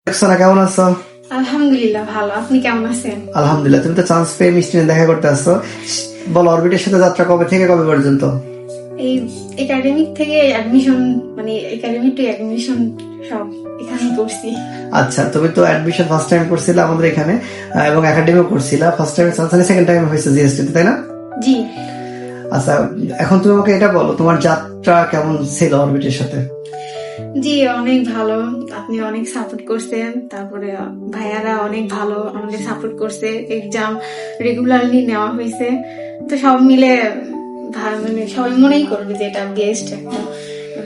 রোকসানা কেমন আছো? আলহামদুলিল্লাহ ভালো। আপনি কেমন আছেন? আলহামদুলিল্লাহ। তুমি তো চান্স পেয়ে মিষ্টি নিয়ে দেখা করতে আসছো। বলো, অরবিটের সাথে যাত্রা কবে থেকে কবে পর্যন্ত? এই একাডেমিক থেকে অ্যাডমিশন, মানে একাডেমি টু অ্যাডমিশন সব এখানেই করছি। আচ্ছা, তুমি তো অ্যাডমিশন ফার্স্ট টাইম করছিলে আমাদের এখানে, এবং একাডেমিও করছিলা। ফার্স্ট টাইম চান্স নিয়ে সেকেন্ড টাইম হয়েছে জিএসটি, তাই না? জি। আচ্ছা, এখন তুমি আমাকে এটা বলো, তোমার যাত্রা কেমন ছিল অরবিটের সাথে? জি, অনেক ভালো। আপনি অনেক সাপোর্ট করছেন, তারপরে ভাইয়ারা অনেক ভালো আমাদের সাপোর্ট করছে। এক্সাম রেগুলারলি নেওয়া হয়েছে, তো সব মিলে মানে সবাই মনেই করবে যে এটা বেস্ট একটা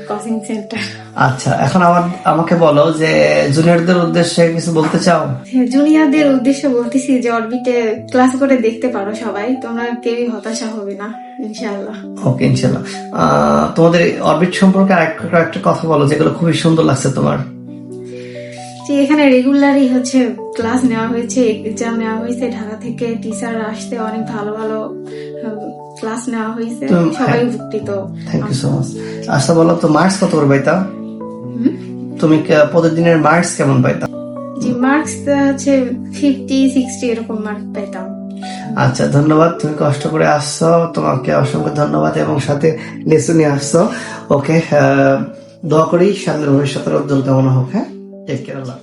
কোচিং সেন্টার। আচ্ছা, এখন আমাকে বলো যে জুনিয়রদের উদ্দেশ্যে কিছু বলতে চাও? জুনিয়রদের উদ্দেশ্যে বলতেছি যে অরবিটে ক্লাস করে দেখতে পারো সবাই, তোমরা কেউই হতাশা হবে না ইনশাআল্লাহ। ওকে, ইনশাল্লাহ। তোমাদের অরবিট সম্পর্কে আরেকটা কথা বলো যেগুলো খুবই সুন্দর লাগছে তোমার। যে এখানে রেগুলারই হচ্ছে ক্লাস নেওয়া হয়েছে, এক্সাম নেওয়া হয়েছে, ঢাকা থেকে টিচার আসতে অনেক ভালো ভালো ক্লাস নেওয়া হয়েছে, সবাই উপকৃত। Thank you so much. আচ্ছা বলো তো, মার্কস কত করে পাইতা? তুমি প্রতিদিনের মার্কস কেমন পাইতা? যে মার্কস হচ্ছে 50-60 এরকম মার্ক পেতাম। আচ্ছা, ধন্যবাদ। তুমি কষ্ট করে আসছো, তোমাকে অসংখ্য ধন্যবাদ, এবং সাথে লেসু নিয়ে আসছো। ওকে, দোয়া করি সামনের ভবিষ্যতের উজ্জ্বল কামনা হোক। হ্যাঁ, টেক কেয়ার। আল্লাহ।